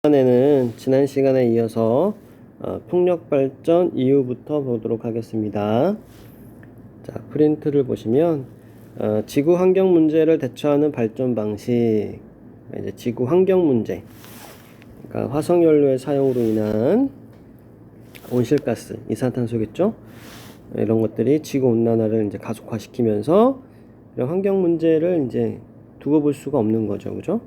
이번에는 지난 시간에 이어서 풍력 발전 이유부터 보도록 하겠습니다. 자, 프린트를 보시면 지구 환경 문제를 대처하는 발전 방식, 이제 지구 환경 문제, 그러니까 화석 연료의 사용으로 인한 온실가스, 이산탄소겠죠? 이런 것들이 지구 온난화를 이제 가속화시키면서 이런 환경 문제를 이제 두고 볼 수가 없는 거죠, 그죠?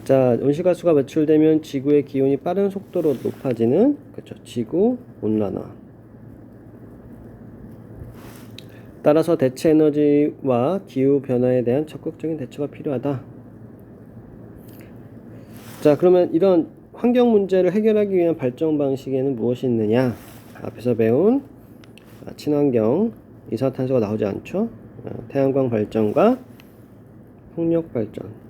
자, 온실가스가 배출되면 지구의 기온이 빠른 속도로 높아지는, 그렇죠, 지구 온난화. 따라서 대체 에너지와 기후 변화에 대한 적극적인 대처가 필요하다. 자, 그러면 이런 환경 문제를 해결하기 위한 발전 방식에는 무엇이 있느냐? 앞에서 배운 친환경, 이산탄소가 나오지 않죠? 태양광 발전과 풍력 발전.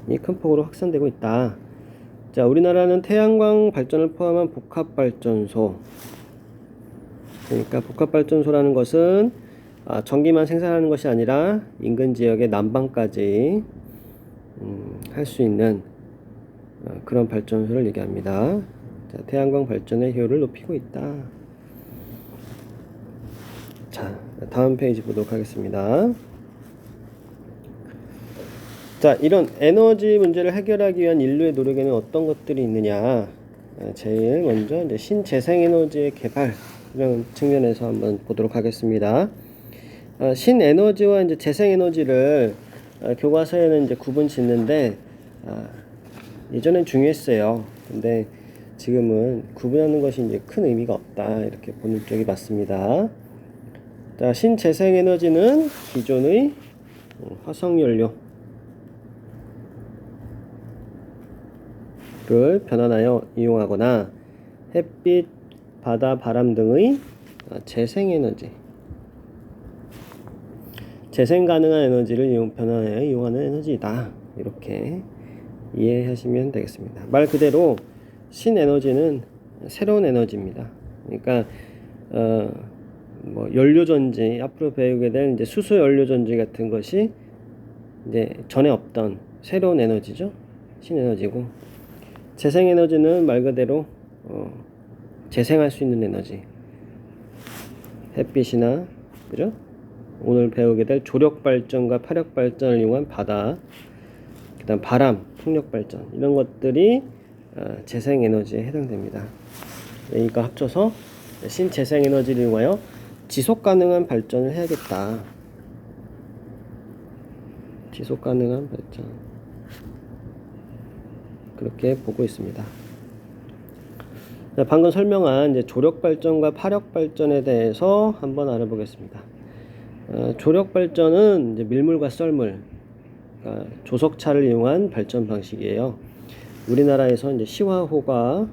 이 큰 폭으로 확산되고 있다. 자, 우리나라는 태양광 발전을 포함한 복합발전소, 그러니까 복합발전소라는 것은 전기만 생산하는 것이 아니라 인근 지역의 난방까지 할 수 있는 그런 발전소를 얘기합니다. 자, 태양광 발전의 효율을 높이고 있다. 자, 다음 페이지 보도록 하겠습니다. 자, 이런 에너지 문제를 해결하기 위한 인류의 노력에는 어떤 것들이 있느냐? 제일 먼저 이제 신재생에너지의 개발, 이런 측면에서 한번 보도록 하겠습니다. 신에너지와 이제 재생에너지를 교과서에는 이제 구분 짓는데 예전엔 중요했어요. 근데 지금은 구분하는 것이 이제 큰 의미가 없다, 이렇게 보는 쪽이 맞습니다. 자, 신재생에너지는 기존의 화석연료 를 변환하여 이용하거나 햇빛, 바다, 바람 등의 재생에너지, 재생 가능한 에너지를 변환하여 이용하는 에너지이다, 이렇게 이해하시면 되겠습니다. 말 그대로 신에너지는 새로운 에너지입니다. 그러니까 뭐 연료전지, 앞으로 배우게 될 이제 수소 연료전지 같은 것이 이제 전에 없던 새로운 에너지죠. 신에너지고, 재생에너지는 말 그대로 재생할 수 있는 에너지, 햇빛이나, 그죠? 오늘 배우게 될 조력발전과 파력발전을 이용한 바다, 그 다음 바람, 풍력발전, 이런 것들이 재생에너지에 해당됩니다. 이거 합쳐서 신재생에너지를 이용하여 지속가능한 발전을 해야겠다. 지속가능한 발전, 그렇게 보고 있습니다. 자, 방금 설명한 이제 조력발전과 파력발전에 대해서 한번 알아보겠습니다. 조력발전은 이제 밀물과 썰물, 그러니까 조석차를 이용한 발전 방식이에요. 우리나라에서 이제 시화호에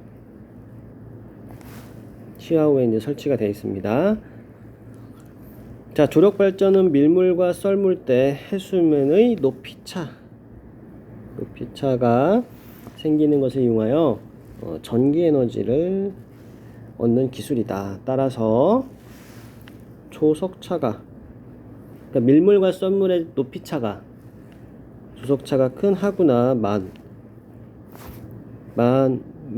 이제 설치가 되어 있습니다. 자, 조력발전은 밀물과 썰물 때 해수면의 높이차가 생기는 것을 이용하여 전기 에너지를 얻는 기술이다. 따라서 조석차가, 그러니까 밀물과 썰물의 높이차가, 조석차가 큰 하구나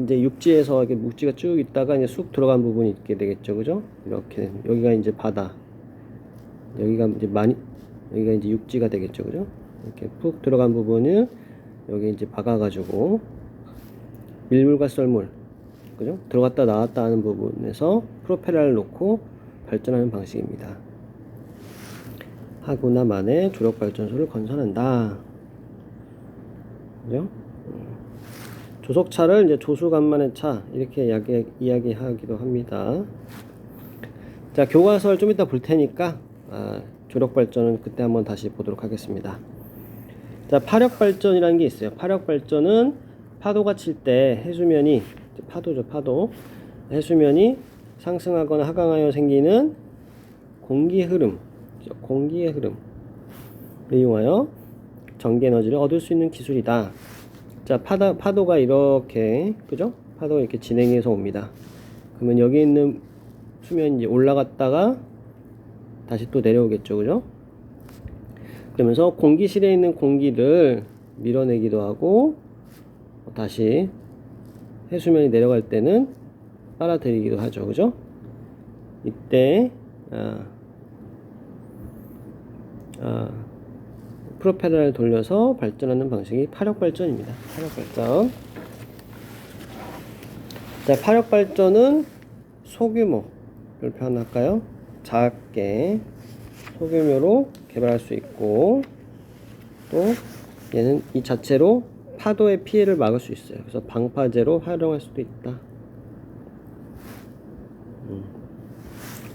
이제 육지에서 이렇게 묵지가 쭉 있다가 이제 쑥 들어간 부분이 있게 되겠죠, 그죠? 이렇게 여기가 이제 바다, 여기가 이제 육지가 되겠죠, 그죠? 이렇게 푹 들어간 부분을 여기 이제 박아가지고 밀물과 썰물, 그죠? 들어갔다 나왔다 하는 부분에서 프로펠러를 놓고 발전하는 방식입니다. 하구나 만에 조력발전소를 건설한다, 그죠? 조석차를 이제 조수간만의 차, 이렇게 이야기하기도 합니다. 자, 교과서를 좀 이따 볼 테니까 조력발전은 그때 한번 다시 보도록 하겠습니다. 자, 파력발전이라는 게 있어요. 파력발전은 파도가 칠 때 해수면이, 파도죠, 파도. 해수면이 상승하거나 하강하여 생기는 공기의 흐름을 이용하여 전기에너지를 얻을 수 있는 기술이다. 자, 파도가 이렇게, 그죠? 파도가 이렇게 진행해서 옵니다. 그러면 여기 있는 수면이 이제 올라갔다가 다시 또 내려오겠죠, 그죠? 그러면서 공기실에 있는 공기를 밀어내기도 하고 다시 해수면이 내려갈 때는 빨아들이기도 하죠. 그죠? 이때 프로펠러를 돌려서 발전하는 방식이 파력발전입니다. 파력발전. 자, 파력발전은 소규모를 표현할까요? 작게 소규모로 개발할 수 있고, 또 얘는 이 자체로 파도의 피해를 막을 수 있어요. 그래서 방파제로 활용할 수도 있다.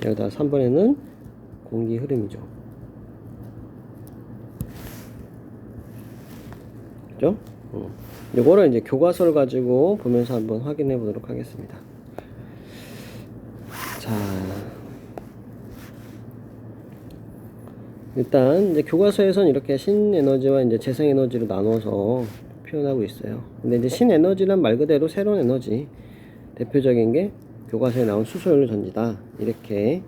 여기다 3번에는 공기 흐름이죠. 그죠? 요거를 이제 교과서를 가지고 보면서 한번 확인해 보도록 하겠습니다. 자, 일단 이제 교과서에서는 이렇게 신에너지와 이제 재생에너지로 나눠서 표현하고 있어요. 근데 이제 신에너지란 말 그대로 새로운 에너지, 대표적인 게 교과서에 나온 수소연료 전지다, 이렇게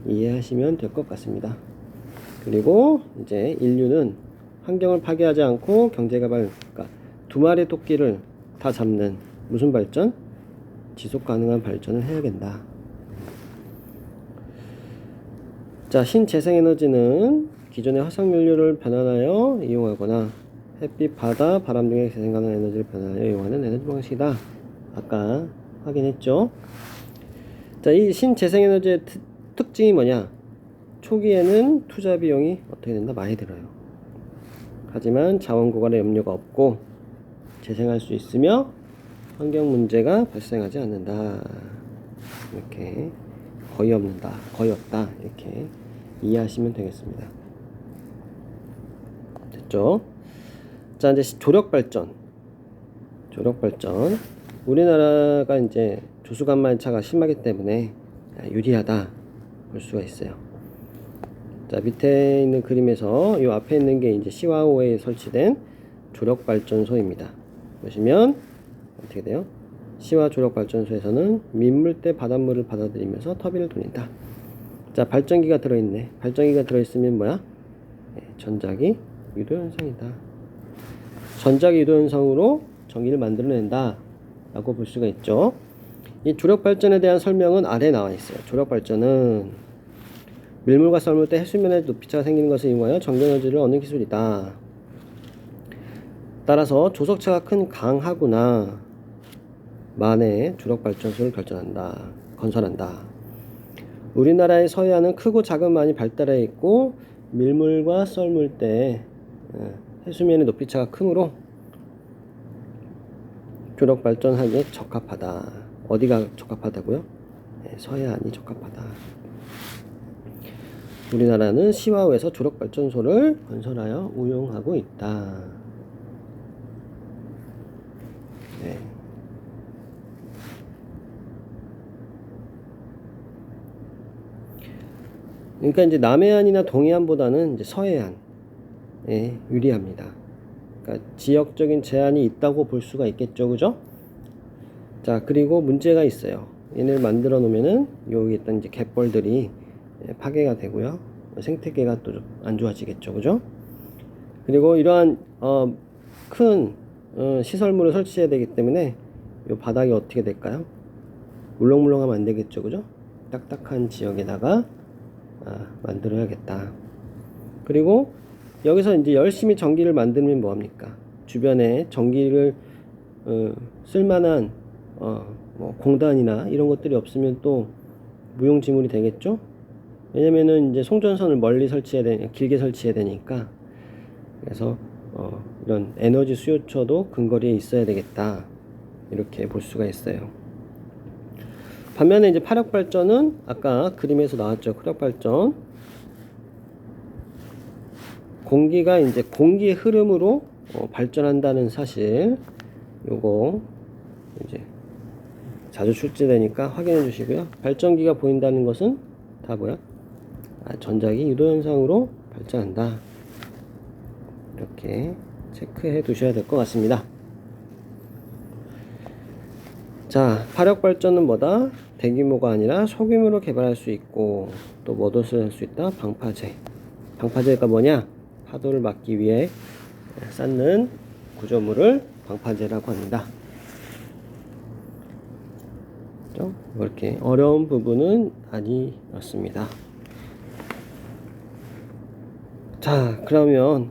이해하시면 될 것 같습니다. 그리고 이제 인류는 환경을 파괴하지 않고 경제개발, 그러니까 두 마리 토끼를 다 잡는 무슨 발전? 지속 가능한 발전을 해야 된다. 자, 신재생에너지는 기존의 화석연료를 변환하여 이용하거나 햇빛, 바다, 바람 등의 재생 가능한 에너지를 변환하여 이용하는 에너지 방식이다. 아까 확인했죠? 자, 이 신재생에너지의 특징이 뭐냐? 초기에는 투자 비용이 어떻게 된다? 많이 들어요. 하지만 자원 고갈의 염려가 없고 재생할 수 있으며 환경 문제가 발생하지 않는다. 이렇게 거의 없는다, 거의 없다, 이렇게 이해하시면 되겠습니다. 됐죠? 자, 이제 조력발전. 우리나라가 이제 조수간만차가 심하기 때문에 유리하다 볼 수가 있어요. 자, 밑에 있는 그림에서 이 앞에 있는 게 이제 시와호에 설치된 조력발전소입니다. 보시면 어떻게 돼요? 시와 조력발전소에서는 민물대 바닷물을 받아들이면서 터빈을 돌린다. 자, 발전기가 들어있네. 발전기가 들어있으면 뭐야? 전자기 유도현상이다. 전자기 유도현상으로 전기를 만들어낸다 라고 볼 수가 있죠. 이 조력발전에 대한 설명은 아래에 나와 있어요. 조력발전은 밀물과 썰물 때 해수면에 높이차가 생기는 것을 이용하여 전기에너지를 얻는 기술이다. 따라서 조석차가 큰 강하구나 만에 조력발전소를 건설한다. 우리나라의 서해안은 크고 작은 만이 발달해 있고 밀물과 썰물 때 해수면의 높이차가 크므로 조력발전하기에 적합하다. 어디가 적합하다고요? 서해안이 적합하다. 우리나라는 시와호에서 조력발전소를 건설하여 운용하고 있다. 네. 그러니까 이제 남해안이나 동해안보다는 이제 서해안에 유리합니다. 그러니까 지역적인 제한이 있다고 볼 수가 있겠죠, 그죠? 자, 그리고 문제가 있어요. 얘네를 만들어 놓으면은 여기 있던 이제 갯벌들이 파괴가 되고요, 생태계가 또 안 좋아지겠죠, 그죠? 그리고 이러한 큰 시설물을 설치해야 되기 때문에 이 바닥이 어떻게 될까요? 물렁물렁하면 안 되겠죠, 그죠? 딱딱한 지역에다가 만들어야겠다. 그리고 여기서 이제 열심히 전기를 만들면 뭐합니까? 주변에 전기를 쓸만한 뭐 공단이나 이런 것들이 없으면 또 무용지물이 되겠죠? 왜냐면은 이제 송전선을 길게 설치해야 되니까. 그래서 이런 에너지 수요처도 근거리에 있어야 되겠다, 이렇게 볼 수가 있어요. 반면에 이제 파력발전은 아까 그림에서 나왔죠. 파력발전, 공기가 이제 공기의 흐름으로 발전한다는 사실, 요거 이제 자주 출제되니까 확인해 주시고요. 발전기가 보인다는 것은 다 뭐야? 전자기 유도현상으로 발전한다. 이렇게 체크해 두셔야 될 것 같습니다. 자, 파력발전은 뭐다? 대규모가 아니라 소규모로 개발할 수 있고, 또 뭐도 쓸 수 있다? 방파제. 방파제가 뭐냐? 파도를 막기 위해 쌓는 구조물을 방파제라고 합니다. 이렇게 어려운 부분은 아니었습니다. 자, 그러면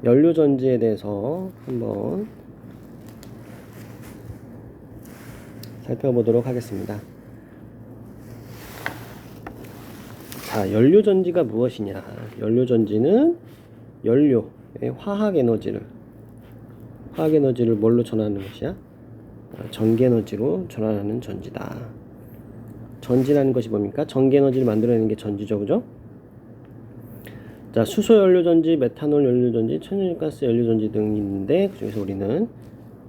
연료전지에 대해서 한번 살펴보도록 하겠습니다. 자, 연료전지가 무엇이냐? 연료전지는 연료의 화학에너지를 뭘로 전하는 것이야? 전기에너지로 전환하는 전지다. 전지라는 것이 뭡니까? 전기에너지를 만들어내는 게 전지죠, 그죠? 자, 수소 연료전지, 메탄올 연료전지, 천연가스 연료전지 등이 있는데 그중에서 우리는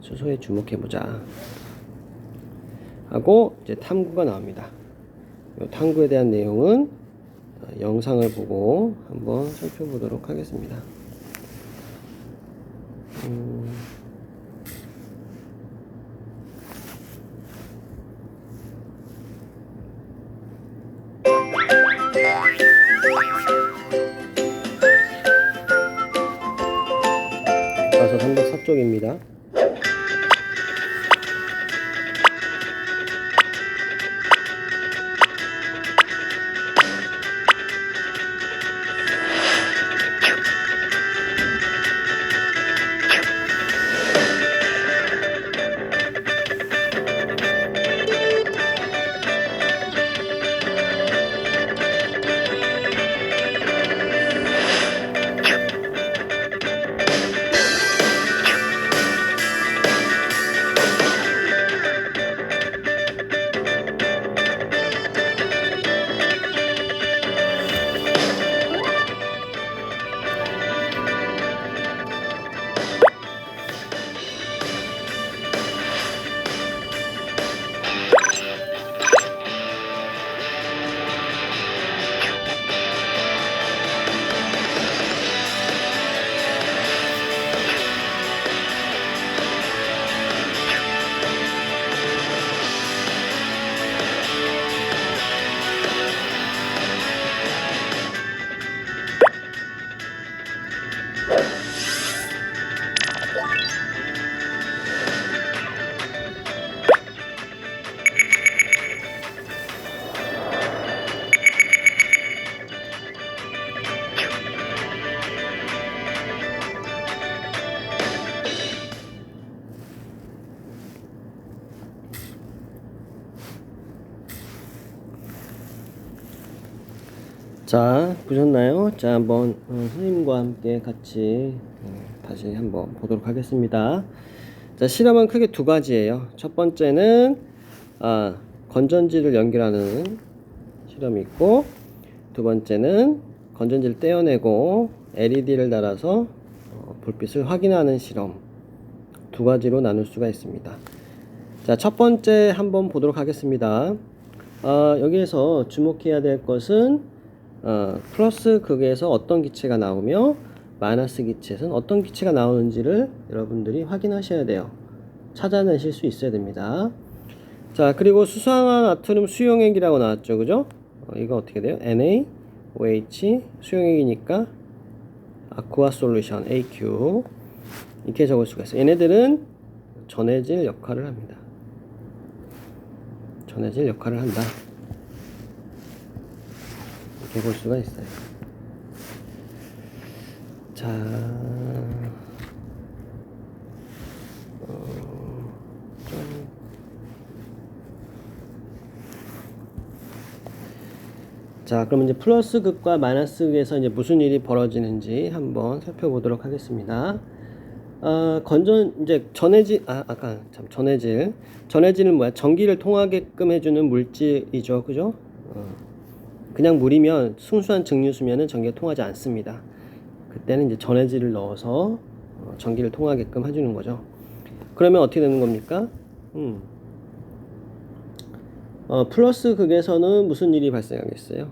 수소에 주목해보자 하고 이제 탐구가 나옵니다. 이 탐구에 대한 내용은 영상을 보고 한번 살펴보도록 하겠습니다. 가서 304쪽입니다. 자, 보셨나요? 자, 한번 선생님과 함께 같이 다시 한번 보도록 하겠습니다. 자, 실험은 크게 두 가지예요. 첫 번째는 건전지를 연결하는 실험이 있고, 두 번째는 건전지를 떼어내고 LED를 달아서 불빛을 확인하는 실험, 두 가지로 나눌 수가 있습니다. 자, 첫 번째 한번 보도록 하겠습니다. 여기에서 주목해야 될 것은 플러스 극에서 어떤 기체가 나오며 마이너스 기체에서는 어떤 기체가 나오는지를 여러분들이 확인하셔야 돼요. 찾아내실 수 있어야 됩니다. 자, 그리고 수산화 나트륨 수용액이라고 나왔죠, 그죠? 이거 어떻게 돼요? NaOH 수용액이니까 아쿠아 솔루션 AQ 이렇게 적을 수가 있어요. 얘네들은 전해질 역할을 합니다. 전해질 역할을 한다. 이렇게 볼 수가 있어요. 자, 자, 그럼 이제 플러스 극과 마이너스 극에서 이제 무슨 일이 벌어지는지 한번 살펴보도록 하겠습니다. 이제 전해질은 뭐야? 전기를 통하게끔 해주는 물질이죠, 그죠? 그냥 물이면 순수한 증류수면은 전기가 통하지 않습니다. 그때는 이제 전해질을 넣어서 전기를 통하게끔 해주는 거죠. 그러면 어떻게 되는 겁니까? 플러스 극에서는 무슨 일이 발생하겠어요?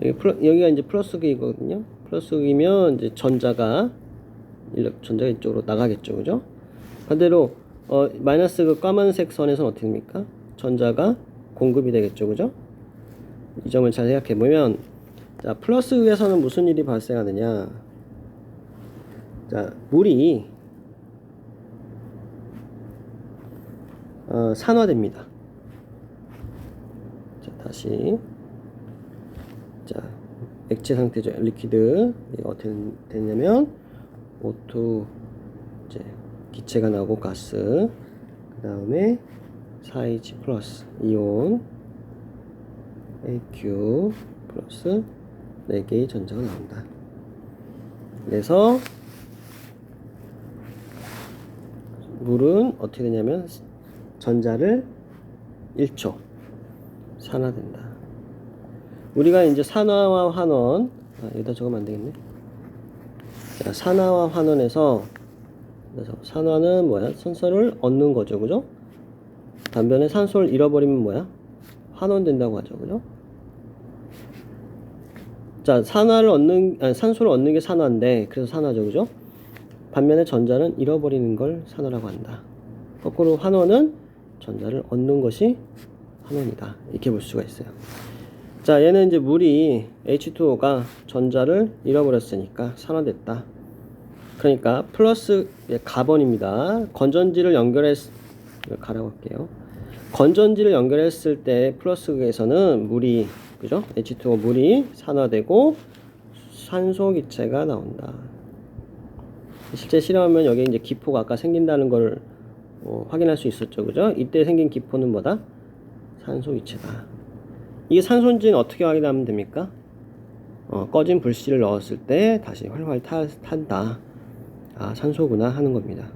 여기가 이제 플러스 극이거든요. 플러스 극이면 이제 전자가 이쪽으로 나가겠죠, 그죠? 반대로 마이너스 극 까만색 선에서는 어떻게 됩니까? 전자가 공급이 되겠죠, 그죠? 이 점을 잘 생각해 보면, 자, 플러스 극에서는 무슨 일이 발생하느냐? 자, 물이 산화됩니다. 자, 다시. 자, 액체 상태죠. 리퀴드. 이거 어떻게 되냐면, O2, 이제, 기체가 나오고 가스. 그 다음에 4H 플러스 이온, AQ 플러스 4개의 전자가 나온다. 그래서, 물은 어떻게 되냐면, 전자를 1초 산화된다. 우리가 이제 산화와 환원, 여기다 적으면 안 되겠네. 자, 산화와 환원에서, 그래서 산화는 뭐야? 산소를 얻는 거죠, 그죠? 반면에 산소를 잃어버리면 뭐야? 환원된다고 하죠, 그죠? 자, 산소를 얻는 게 산화인데, 그래서 산화죠, 그죠? 반면에 전자는 잃어버리는 걸 산화라고 한다. 거꾸로 환원은 전자를 얻는 것이 환원이다. 이렇게 볼 수가 있어요. 자, 얘는 이제 물이 H2O가 전자를 잃어버렸으니까 산화됐다. 그러니까 플러스 가번입니다. 건전지를 가라고 할게요. 건전지를 연결했을 때 플러스극에서는 물이, 그죠? H2O 물이 산화되고 산소 기체가 나온다. 실제 실험하면 여기 이제 기포가 아까 생긴다는 걸 확인할 수 있었죠, 그죠? 이때 생긴 기포는 뭐다? 산소 기체다. 이게 산소인지는 어떻게 확인하면 됩니까? 꺼진 불씨를 넣었을 때 다시 활활 탄다. 아, 산소구나 하는 겁니다.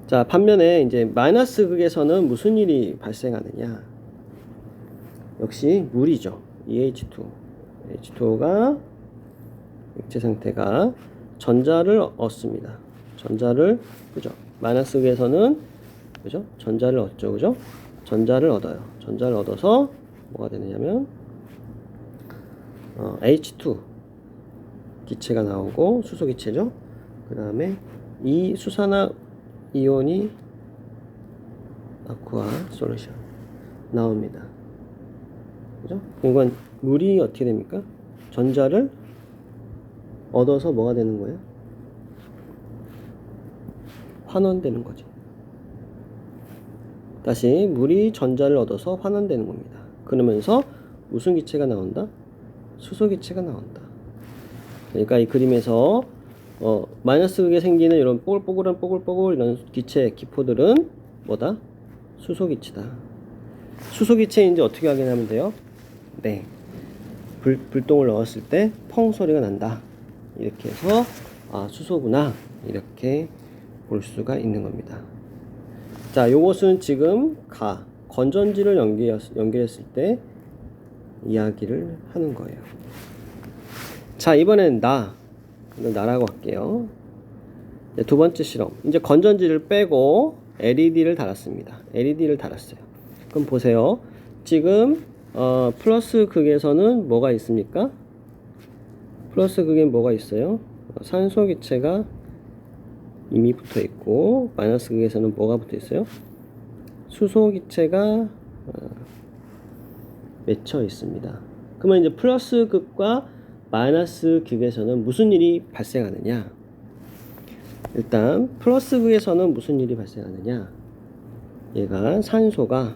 자, 반면에 이제 마이너스 극에서는 무슨 일이 발생하느냐? 역시 물이죠. EH2. H2O가 액체 상태가 전자를 얻습니다. 전자를, 그죠? 마이너스 극에서는, 그죠? 전자를 얻죠, 그죠? 전자를 얻어요. 전자를 얻어서 뭐가 되느냐면 H2 기체가 나오고 수소 기체죠. 그 다음에 이 수산화 이온이 아쿠아 솔루션 나옵니다. 그죠? 이건 물이 어떻게 됩니까? 전자를 얻어서 뭐가 되는 거예요? 환원되는 거죠. 다시 물이 전자를 얻어서 환원되는 겁니다. 그러면서 무슨 기체가 나온다? 수소 기체가 나온다. 그러니까 이 그림에서 마이너스 극에 생기는 이런 뽀글뽀글 이런 기체 기포들은 뭐다? 수소 기체다. 수소 기체인지 어떻게 확인하면 돼요? 네, 불똥을 넣었을 때 펑 소리가 난다. 이렇게 해서 수소구나, 이렇게 볼 수가 있는 겁니다. 자, 요것은 지금 건전지를 연결했을 때 이야기를 하는 거예요. 자, 이번엔 나라고 할게요. 두 번째 실험. 이제 건전지를 빼고 LED를 달았습니다. LED를 달았어요. 그럼 보세요. 지금 플러스 극에서는 뭐가 있습니까? 플러스 극엔 뭐가 있어요? 산소 기체가 이미 붙어 있고, 마이너스 극에서는 뭐가 붙어 있어요? 수소 기체가 맺혀 있습니다. 그러면 이제 플러스 극과 마이너스 극에서는 무슨 일이 발생하느냐? 일단 플러스 극에서는 무슨 일이 발생하느냐? 얘가 산소가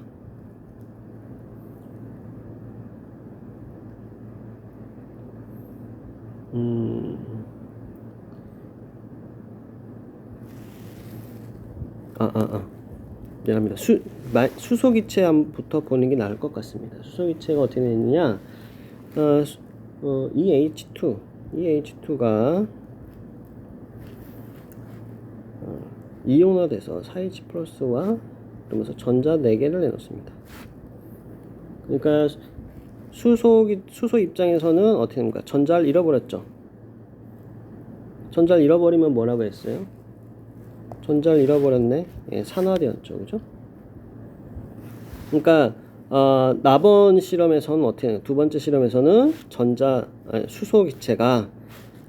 미안합니다. 수소 기체부터 보는 게 나을 것 같습니다. 수소 기체가 어떻게 되느냐? EH2가 이온화돼서 4H 플러스와 그러면서 전자 4개를 내놓습니다. 그러니까 수소 입장에서는 어떻게 됩니까? 전자를 잃어버렸죠. 전자를 잃어버리면 뭐라고 했어요? 전자를 잃어버렸네. 예, 산화되었죠, 그죠? 그러니까 나번 실험에서는 어떻게 해요? 두 번째 실험에서는 수소 기체가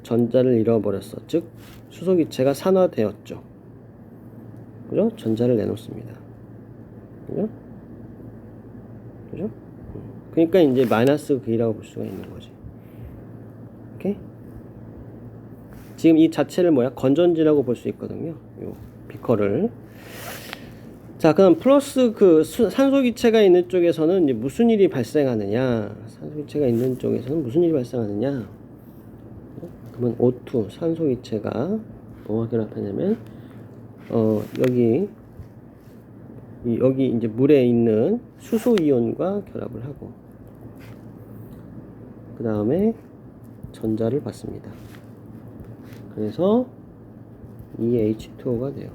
전자를 잃어버렸어. 즉 수소 기체가 산화되었죠. 그죠? 전자를 내놓습니다. 그죠? 그죠? 그러니까 이제 마이너스 V라고 볼 수가 있는 거지. 오케이? 지금 이 자체를 건전지라고 볼 수 있거든요. 요 비커를. 자, 그럼 플러스 산소 기체가 있는 쪽에서는 이제 무슨 일이 발생하느냐? 산소 기체가 있는 쪽에서는 무슨 일이 발생하느냐? 그러면 O2 산소 기체가 뭐와 결합하냐면 여기 이제 물에 있는 수소 이온과 결합을 하고 그 다음에 전자를 받습니다. 그래서 EH2O가 돼요.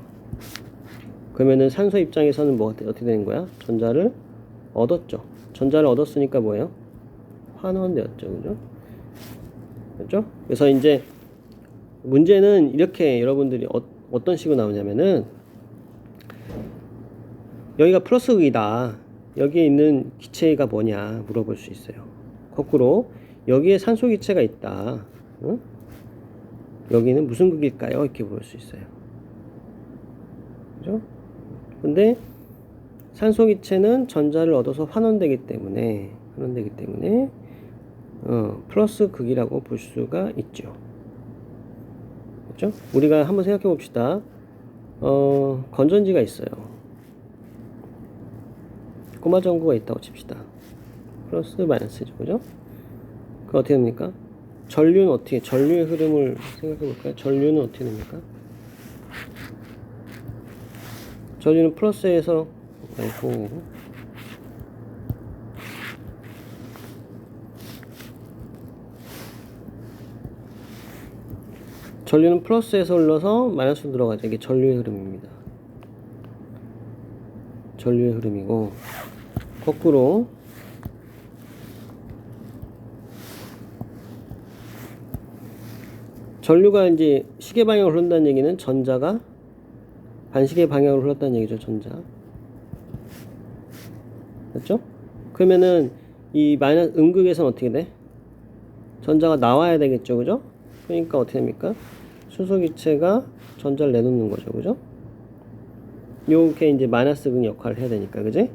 그러면은 산소 입장에서는 어떻게 되는 거야? 전자를 얻었죠. 전자를 얻었으니까 뭐예요? 환원되었죠. 그죠? 그렇죠? 그래서 이제 문제는 이렇게 여러분들이 어떤 식으로 나오냐면은 여기가 플러스 극이다. 여기에 있는 기체가 뭐냐 물어볼 수 있어요. 거꾸로 여기에 산소 기체가 있다. 응? 여기는 무슨 극일까요? 이렇게 물을 수 있어요. 그죠? 근데 산소 기체는 전자를 얻어서 환원되기 때문에 플러스 극이라고 볼 수가 있죠. 그렇죠? 우리가 한번 생각해 봅시다. 건전지가 있어요. 꼬마 전구가 있다고 칩시다. 플러스 마이너스죠. 그죠? 그 어떻게 됩니까? 전류의 흐름을 생각해 볼까요? 전류는 어떻게 됩니까? 전류는 플러스에서 전류는 플러스에서 흘러서 마이너스로 들어가죠. 이게 전류의 흐름입니다. 전류의 흐름이고 거꾸로 전류가 이제 시계 방향으로 흐른다는 얘기는 전자가 반시계 방향으로 흘렀다는 얘기죠. 전자. 맞죠? 그러면은 이 마이너스 음극에서는 어떻게 돼? 전자가 나와야 되겠죠. 그죠? 그러니까 어떻게 됩니까? 수소기체가 전자를 내놓는 거죠. 그죠? 요게 이제 마이너스 극 역할을 해야 되니까. 그지?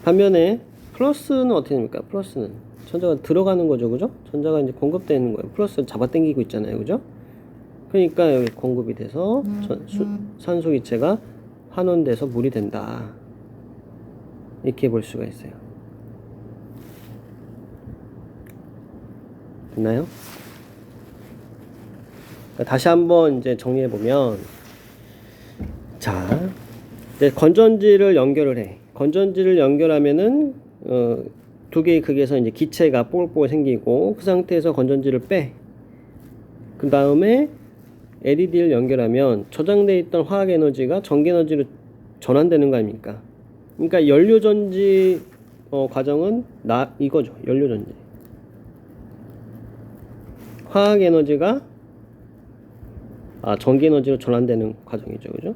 반면에 플러스는 어떻게 됩니까? 플러스는 전자가 들어가는 거죠. 그죠? 전자가 이제 공급되는 거예요. 플러스 잡아당기고 있잖아요. 그죠? 그러니까 여기 공급이 돼서 산소 기체가 환원돼서 물이 된다. 이렇게 볼 수가 있어요. 됐나요? 다시 한번 이제 정리해 보면, 자, 이제 건전지를 연결을 해. 건전지를 연결하면은 두 개의 극에서 이제 기체가 뽀글뽀글 생기고, 그 상태에서 건전지를 빼. 그 다음에 LED를 연결하면 저장되어 있던 화학 에너지가 전기 에너지로 전환되는 거 아닙니까? 그러니까 연료전지 과정은 이거죠. 연료전지. 화학 에너지가 전기 에너지로 전환되는 과정이죠. 그죠?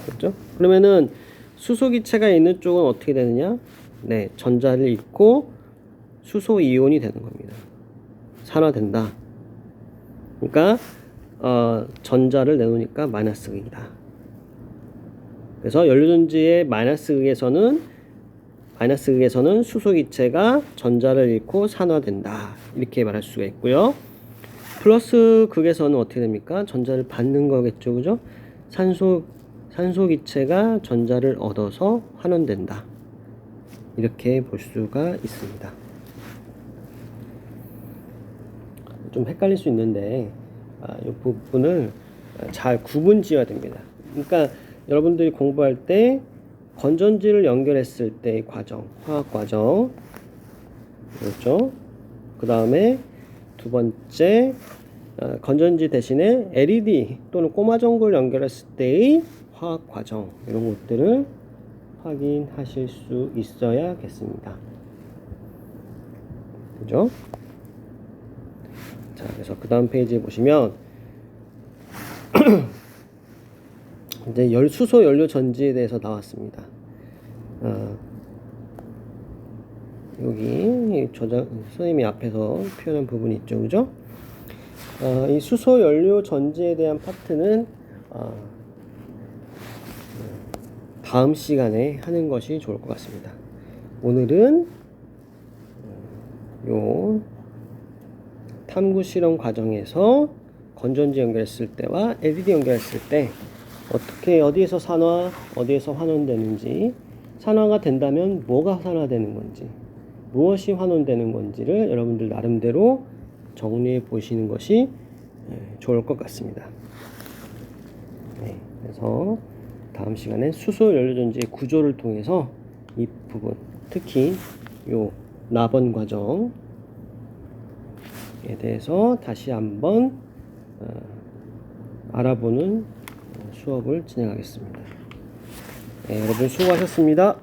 그렇죠? 그러면은 수소 기체가 있는 쪽은 어떻게 되느냐? 네, 전자를 잃고 수소 이온이 되는 겁니다. 산화된다. 그러니까 전자를 내놓으니까 마이너스 극이다. 그래서 연료전지의 마이너스 극에서는 수소 기체가 전자를 잃고 산화된다. 이렇게 말할 수가 있고요. 플러스 극에서는 어떻게 됩니까? 전자를 받는 거겠죠. 그죠? 산소 기체가 전자를 얻어서 환원된다. 이렇게 볼 수가 있습니다. 좀 헷갈릴 수 있는데 이 부분을 잘 구분 지어야 됩니다. 그러니까 여러분들이 공부할 때 건전지를 연결했을 때의 과정, 화학 과정, 그렇죠? 그 다음에 두 번째 건전지 대신에 LED 또는 꼬마 전구를 연결했을 때의 화학 과정, 이런 것들을 확인하실 수 있어야겠습니다. 그죠? 자, 그래서 그 다음 페이지에 보시면 이제 수소 연료 전지에 대해서 나왔습니다. 여기 선생님이 앞에서 표현한 부분이 있죠, 그죠? 이 수소 연료 전지에 대한 파트는 다음 시간에 하는 것이 좋을 것 같습니다. 오늘은 요 탐구 실험 과정에서 건전지 연결했을 때와 LED 연결했을 때 어떻게 어디에서 산화, 어디에서 환원되는지, 산화가 된다면 뭐가 산화되는 건지, 무엇이 환원되는 건지를 여러분들 나름대로 정리해 보시는 것이 좋을 것 같습니다. 네, 그래서 다음 시간에 수소 연료전지의 구조를 통해서 이 부분, 특히 요 라번 과정에 대해서 다시 한번 알아보는 수업을 진행하겠습니다. 네, 여러분 수고하셨습니다.